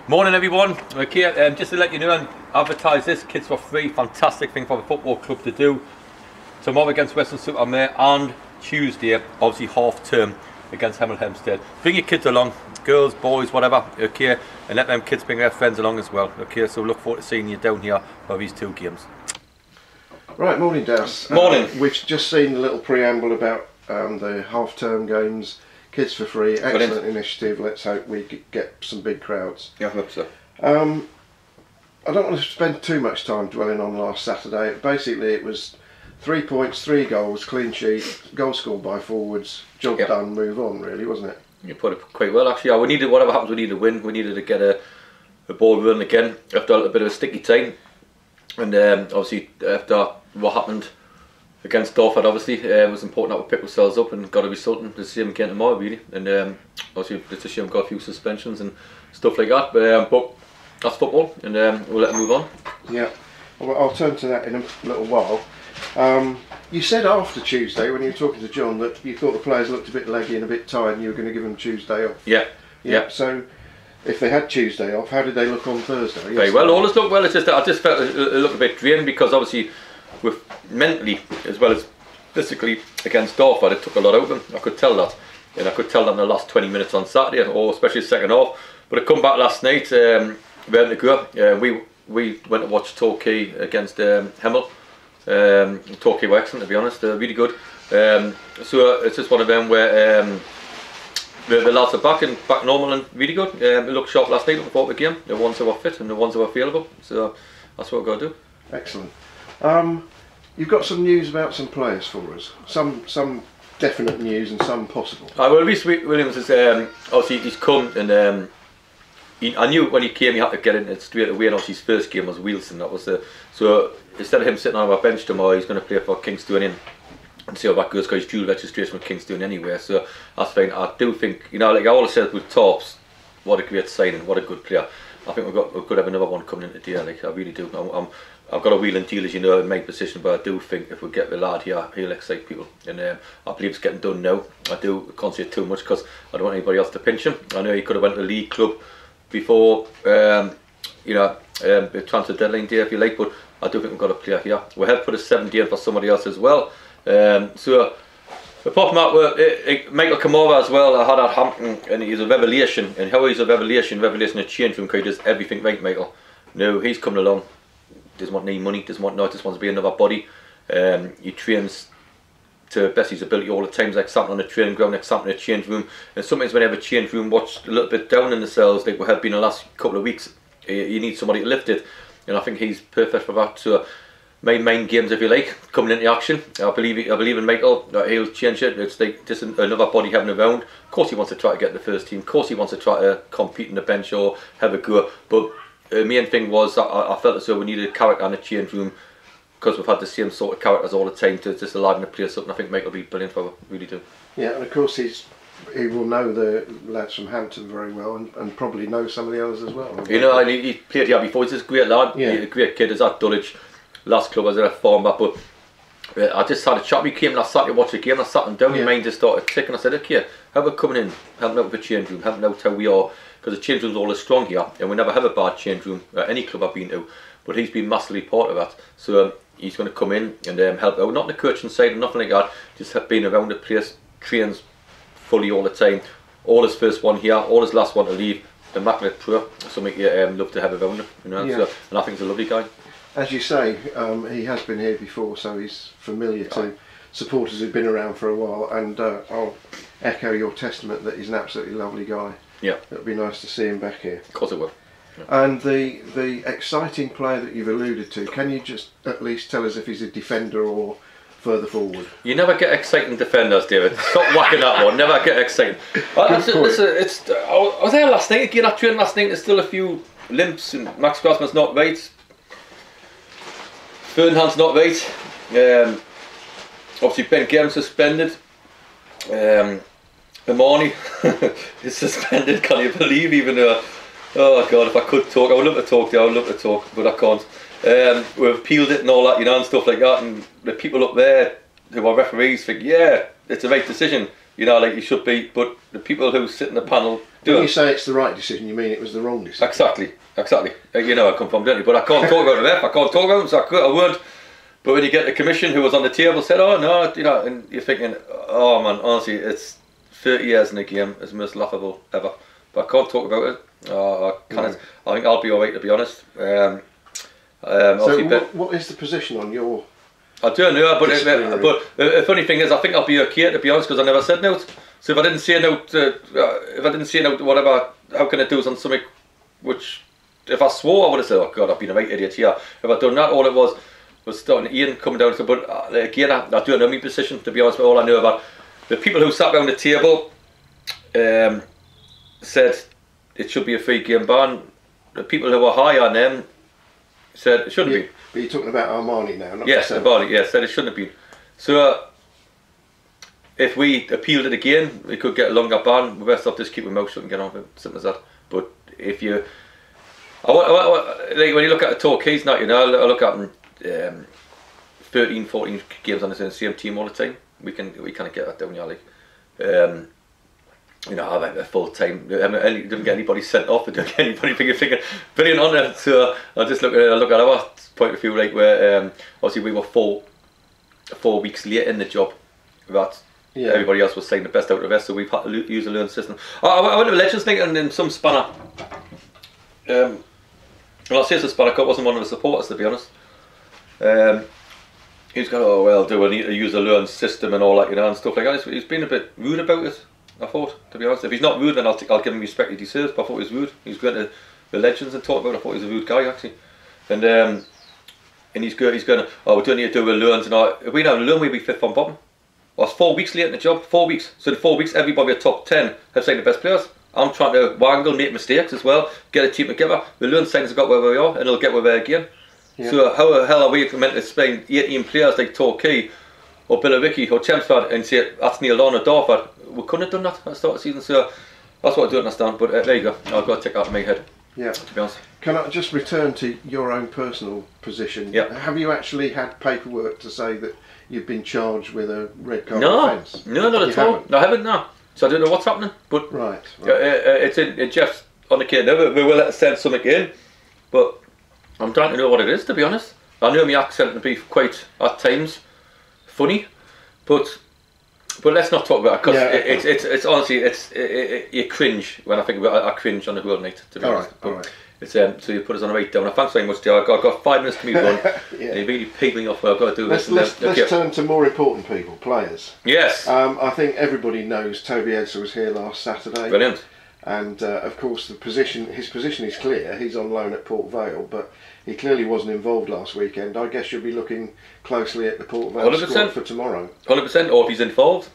Morning everyone. Okay, just to let you know and advertise this, Kids for Free, fantastic thing for the football club to do. Tomorrow against Western-super-Mare and Tuesday, obviously half term against Hemel Hempstead. Bring your kids along, girls, boys, whatever, okay, and let them kids bring their friends along as well, okay, so look forward to seeing you down here for these two games. Right, morning Dowse. Morning. We've just seen a little preamble about the half-term games. Kids for Free, excellent Brilliant initiative. Let's hope we get some big crowds. Yeah, I hope so. I don't want to spend too much time dwelling on last Saturday. Basically it was 3 points, 3 goals, clean sheet, goal scored by forwards, job done, move on really, wasn't it? You put it quite well actually. Yeah, we needed, whatever happens, we needed a win. We needed to get a ball running again after a little bit of a sticky time. And obviously after what happened against Dowse, obviously it was important that we picked ourselves up and got a result in the same game tomorrow really. And obviously it's a shame we got a few suspensions and stuff like that, but that's football, and we'll let them move on. Yeah, well, I'll turn to that in a little while. You said after Tuesday when you were talking to John that you thought the players looked a bit leggy and a bit tired and you were going to give them Tuesday off. Yeah. So if they had Tuesday off, how did they look on Thursday? Very well, all this looked well. It's just that I just felt it looked a bit drained because obviously with mentally as well as physically against Dowse, it took a lot out of them. I could tell that, and I could tell that in the last 20 minutes on Saturday, or especially the second half. But I come back last night, we went to watch Torquay against Hemel. Torquay were excellent, to be honest, really good. So it's just one of them where the lads are back normal and really good. It looked sharp last night, looking forward to the game. The ones who are fit and the ones who are available. So that's what we've got to do. Excellent. You've got some news about some players for us. Some definite news and some possible. Well, Reece Williams is obviously he's come, and I knew when he came he had to get in it straight away. And obviously his first game was Wilson. That was so instead of him sitting on our bench tomorrow, he's going to play for Kingstonian and see how that goes, because he's dual registration with Kingstonian anyway. So that's fine. I do think, you know, like I always said with Torps, what a great signing, what a good player. I think we could have another one coming in today. Like I really do. I've got a wheel and deal, as you know, in my position, but I do think if we get the lad here, he'll excite people, and I believe it's getting done now. I can't say too much because I don't want anybody else to pinch him. I know he could have went to the league club before, the transfer deadline day, if you like, but I do think we've got a player here. We have put a 7-day in for somebody else as well. So apart from that, Michael Kamara as well. I had at Hampton, and he's a revelation. And how he's a revelation in a change room, because he does everything right, Michael. No, he's coming along. Doesn't want any money, just wants to be another body. He trains to the best of his ability all the time. He's like something on the training ground, like something in a change room. And sometimes when you have a change room watched a little bit down in the cells, like we have been in the last couple of weeks, you need somebody to lift it. And I think he's perfect for that. So my main games, if you like, coming into action. I believe in Michael, that he'll change it. It's like just another body having around. Of course he wants to try to get in the first team. Of course he wants to try to compete in the bench or have a go. But the main thing was that I felt as though we needed a character in the change room, because we've had the same sort of characters all the time to just liven the place up, and I think Michael will be brilliant for it, really do. Yeah, and of course he will know the lads from Hampton very well, and probably know some of the others as well. You know, he played here before. He's just a great lad, he's a great kid. He's at Dulwich, last club as a former, but I just had a chat. We came last Saturday to watch the game, I sat him down, my mind just started ticking. I said, okay, how about coming in, helping out with the change room, helping out how we are, because the change room's always strong here, and we never have a bad change room at any club I've been to, but he's been massively part of that. So he's going to come in and help out, not on the coaching side or nothing like that, just being around the place, trains fully all the time, all his first one here, all his last one to leave, immaculate pro, something you love to have around him, you know. So, and I think he's a lovely guy. As you say, he has been here before, so he's familiar to supporters who've been around for a while, and I'll echo your testament that he's an absolutely lovely guy. Yeah, it'll be nice to see him back here. Of course it will. Yeah. And the exciting player that you've alluded to, can you just at least tell us if he's a defender or further forward? You never get exciting defenders, David. Stop whacking that one. Never get exciting. I was there last night. Again, I trained last night. There's still a few limps, and Max Grassman's not right. Fernhand's not right. Obviously Ben Gem suspended. Imani is suspended. Can you believe? Even though, oh God, if I could talk, I would love to talk. I would love to talk, but I can't. We've appealed it and all that, you know, and stuff like that. And the people up there who are referees think, yeah, it's a right decision, you know, like you should be. But the people who sit in the panel When you say it's the right decision, you mean it was the wrong decision? Exactly. You know I come from, don't you? But I can't talk about the ref. I can't talk about him, so I won't. But when you get the commission who was on the table said, "Oh no," you know, and you're thinking, "Oh man, honestly, it's 30 years in the game. It's the most laughable ever." But I can't talk about it. I can't. I think I'll be alright, to be honest. So what is the position on your? I don't know, but the funny thing is, I think I'll be okay, to be honest, because I never said no. So if I didn't say no, whatever, how can I do on something which, if I swore, I would have said, "Oh God, I've been a right idiot here." If I'd done that, all it was starting Ian coming down. But again, I don't know my position, to be honest. But all I know about the people who sat around the table said it should be a 3-game ban. The people who were high on them said it shouldn't be. But you're talking about Armani now, not yes, Armani. Yes, said it shouldn't have been. So if we appealed it again, we could get a longer ban. We best off just keep our mouth shut and get on with it. Simple as that. But if you, like when you look at the Torquays now, you know, I look at them 13, 14 games on the same team all the time. We kind of get that down, yeah, like. You know, I went a full time. I didn't get anybody sent off. I didn't get anybody thinking brilliant on it. So I just look at our point of view, like where obviously we were four weeks late in the job. That everybody else was saying the best out of us, so we've had to use a learned system. I went to a Legends night and then some spanner. Well, I say it's a spanner. It wasn't one of the supporters, to be honest. He's got, "Oh well, do I need to use a learned system and all that, you know, and stuff like that." He's been a bit rude about it, I thought, to be honest. If he's not rude, then I'll give him respect he deserves. But I thought he was rude. He's going to the Legends and talk about it. I thought he was a rude guy, actually. And he's going, "Oh, we don't need to do a learns and all." If we don't learn, we'll be 5th from bottom. I was 4 weeks late in the job. 4 weeks. So in 4 weeks, everybody at top 10 have signed the best players. I'm trying to wangle, make mistakes as well, get a team together. The learn signings have got where we are, and they'll get where we are again. Yeah. So how the hell are we meant to explain 18 players like Torquay or Billericay or Chelmsford and say that's Neil Lawn or Darford? We couldn't have done that at the start of the season. So that's what I don't understand. But there you go. I've got to take that out of my head. Yeah. To be honest. Can I just return to your own personal position? Yeah. Have you actually had paperwork to say that you've been charged with a red card offence? No, not at all. I haven't, no. So I don't know what's happening. But right. It's in Jeff's on the kid now. We will let us send something in. But I'm trying to know what it is, to be honest. I know my accent can be quite, at times, funny. But let's not talk about it, because it's honestly, you cringe when I think about it. I cringe on the whole night, to be honest. All right. It's, so you put us on a right down. Thanks very much, Joe. I've got 5 minutes to move on. Yeah. You really peed me off where I've got to do this. Let's turn to more important people, players. Yes. I think everybody knows Toby Edser was here last Saturday. Brilliant. And of course his position is clear. He's on loan at Port Vale, but he clearly wasn't involved last weekend. I guess you'll be looking closely at the Port Vale 100%. squad for tomorrow. 100%, or if he's involved.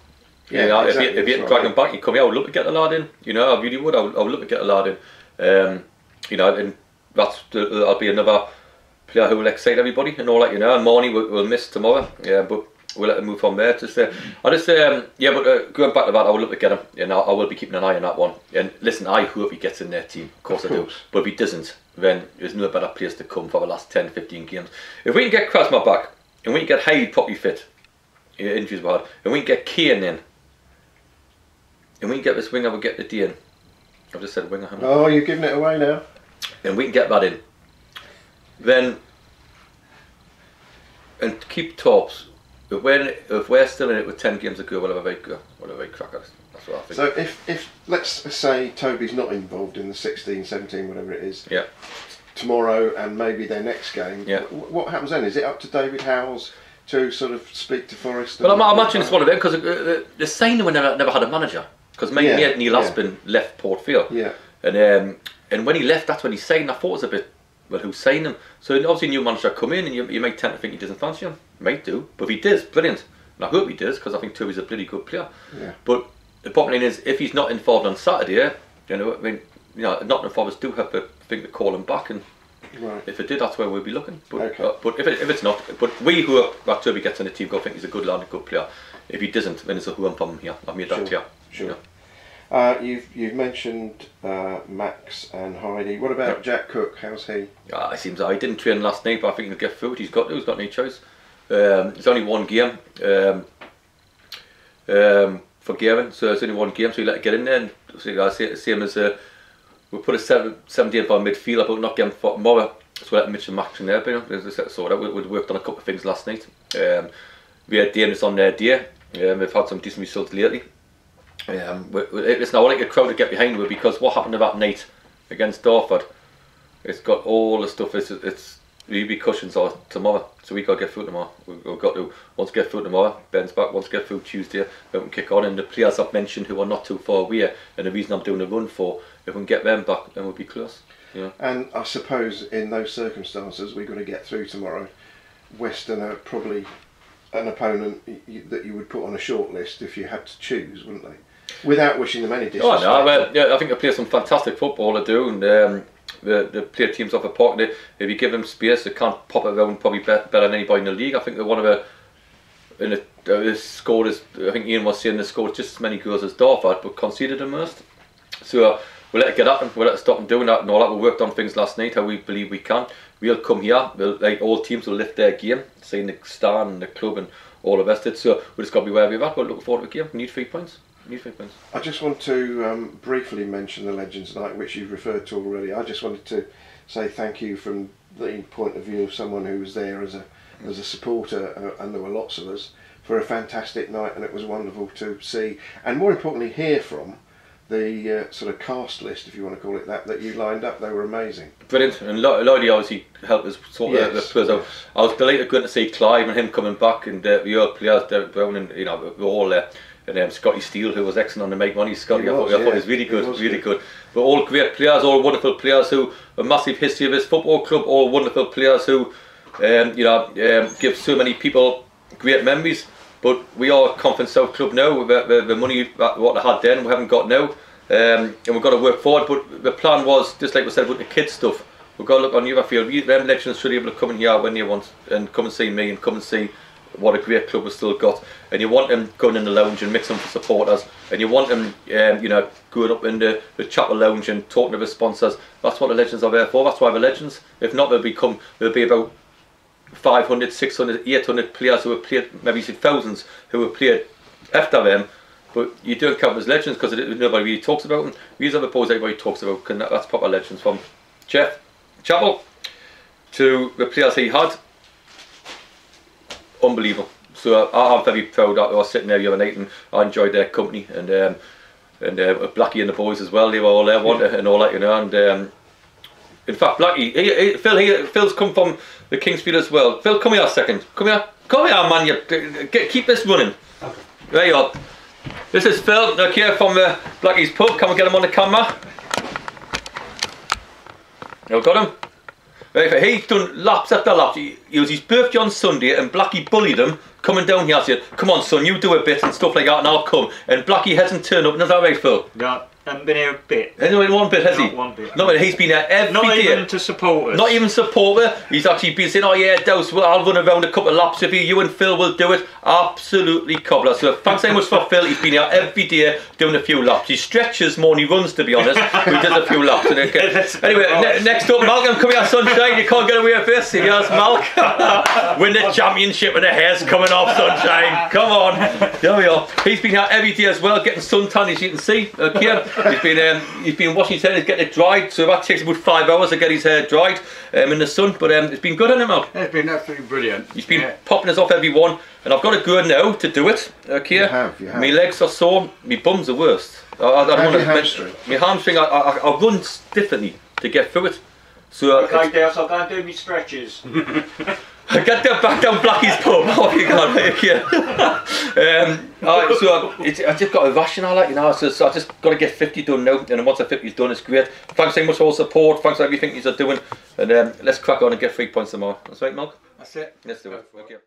Yeah, exactly. If you didn't drag him back, he'd come here. I would love to get the lad in. You know, I really would. I would love to get the lad in. You know, and that'll be another player who will excite everybody and all that. You know, and Marnie will miss tomorrow. Yeah, but we'll let him move from there. But going back to that, I would love to get him. You know, I will be keeping an eye on that one. And listen, I hope he gets in their team. Of course I do. But if he doesn't, then there's no better place to come for the last 10, 15 games. If we can get Krasma back, and we can get Hyde properly fit, injuries were hard, and we can get Kane in, and we can get this winger, we'll get the D in. I've just said winger. Oh, you're giving it away now. And we can get that in. Then, and keep tops. If we're still in it with 10 games to go, we'll have a very crack at it. That's what I think. So if let's say Toby's not involved in the 16, 17, whatever it is, tomorrow and maybe their next game, what happens then? Is it up to David Howells to sort of speak to Forrest? Well, I imagine it's one of them, because the signing we never had a manager. Because Neil Aspin left Port Vale. Yeah. And when he left, that's when he signed. I thought it was a bit, well, who signed him? So obviously a new manager come in, and you might tend to think he doesn't fancy him. Might do, but if he does, brilliant. And I hope he does, because I think Toby's a bloody good player. Yeah. But the bottom line is, if he's not involved on Saturday, you know, I mean, you know, Nottingham Forest do have to think to call him back, and if it did, that's where we'll be looking. But but if it's not, but we hope that Toby gets in the team, go think he's a good lad, a good player. If he doesn't, then it's a who from here. I've made that clear. Sure. You know. You've mentioned Max and Heidi. What about Jack Cook? How's he? It seems that he didn't train last night, but I think he'll get through it. He's got no choice. It's only one game for Gavin, so it's only one game, so you let it get in there. And same as we put a 78 by midfield, but not getting more. So we let Mitch and Max in there, so we worked on a couple of things last night. We had Danis on their day. We've had some decent results lately. Listen, I want like a crowd to get behind with, because what happened that night against Dartford, it's got all the stuff. It's repercussions are tomorrow, so we got to get through tomorrow. We've got to, once we get through tomorrow, Ben's back. Once we get through Tuesday, we can kick on. And the players I've mentioned who are not too far away, and the reason I'm doing a run for, if we can get them back, then we'll be close. Yeah. And I suppose in those circumstances, we're going to get through tomorrow. Western are probably an opponent that you would put on a short list if you had to choose, wouldn't they? Without wishing them any disrespect. Oh no, well, yeah, I think they play some fantastic football, they do, and they play teams off a park. If you give them space, they can't pop it around probably better than anybody in the league. I think they're one of the scorers. I think Ian was saying they scored just as many goals as Dartford, but conceded the most. So we'll let it get up, and we'll let it stop them doing that and all that. We worked on things last night, how we believe we can. We'll come here, like all teams will lift their game, saying the star and the club and all the rest of it. So we just got to be where we're at. We're looking forward to the game. We need 3 points. I just want to briefly mention the Legends Night, which you've referred to already. I just wanted to say thank you from the point of view of someone who was there as a supporter, and there were lots of us, for a fantastic night, and it was wonderful to see, and more importantly hear from the sort of cast list, if you want to call it that you lined up. They were amazing. Brilliant, and Lodi obviously helped us sort of the players out. I was delighted going to see Clive and him coming back, and the other players, Derek Brown, and we're all there. And Scotty Steele, who was excellent on the make money. Scotty, I thought he was really good. But all great players, all wonderful players who a massive history of this football club. All wonderful players who, give so many people great memories. But we are a Conference South club now. With the money what they had then, we haven't got now, and we've got to work forward. But the plan was, just like we said with the kids stuff, we've got to look on the other field. Them legends should be able to come in here when they want and come and see me and come and see what a great club we've still got. And you want them going in the lounge and mixing for supporters, and you want them going up in the chapel lounge and talking to the sponsors. That's what the legends are there for. That's why the legends. If not, there'll be about 500, 600, 800 players who have played, maybe thousands who have played after them, but you don't count as legends because nobody really talks about them. These are the players everybody talks about, and that's proper legends, from Jeff Chappell to the players he had. Unbelievable. So I'm very proud that I was sitting there the other night, and I enjoyed their company, and Blackie and the boys as well. They were all there, and all that, and in fact, Blackie, Phil's come from the Kingsfield as well. Phil, come here a second. Come here, man. Keep this running. Okay. There you are. This is Phil, here from Blackie's pub. Can we get him on the camera? You got him? Right, he's done laps after laps. It was his birthday on Sunday, and Blackie bullied him coming down here, saying, "Come on, son, you do a bit," and stuff like that, and I'll come. And Blackie hasn't turned up. Is that right, Phil? No, hasn't been here a bit. Hasn't been one bit, has he? Not one bit. No, he's been here every day. Not even to support us. Not even support her. He's actually been saying, "Oh yeah, Dowse, I'll run around a couple of laps with you. You and Phil will do it." Absolutely cobbler. So thanks so much for Phil. He's been here every day doing a few laps. He stretches more than he runs, to be honest. He does a few laps. Anyway, next up, Malcolm, come here, sunshine. You can't get away with this. Here's Malc. Win the championship with the hair's coming off, sunshine. Come on. There we are. He's been here every day as well, getting suntan, as you can see. He's been washing his hair, he's getting it dried, so that takes about 5 hours to get his hair dried in the sun. But it's been good, hasn't it, Mal? It's been absolutely brilliant. He's been popping us off everyone, and I've got to go now to do it. You have. My legs are sore, my bum's the worst. Hamstring. My hamstring, I run differently to get through it. So okay, Dale, so I can't do my stretches. Get that back down Blackie's pub. Off you go. I just got a ration, so I just got to get 50 done now, and then once the 50's done, it's great. Thanks so much for all support. Thanks for everything you're doing, and let's crack on and get 3 points tomorrow. That's right, Mark? That's it. Let's do it. Okay.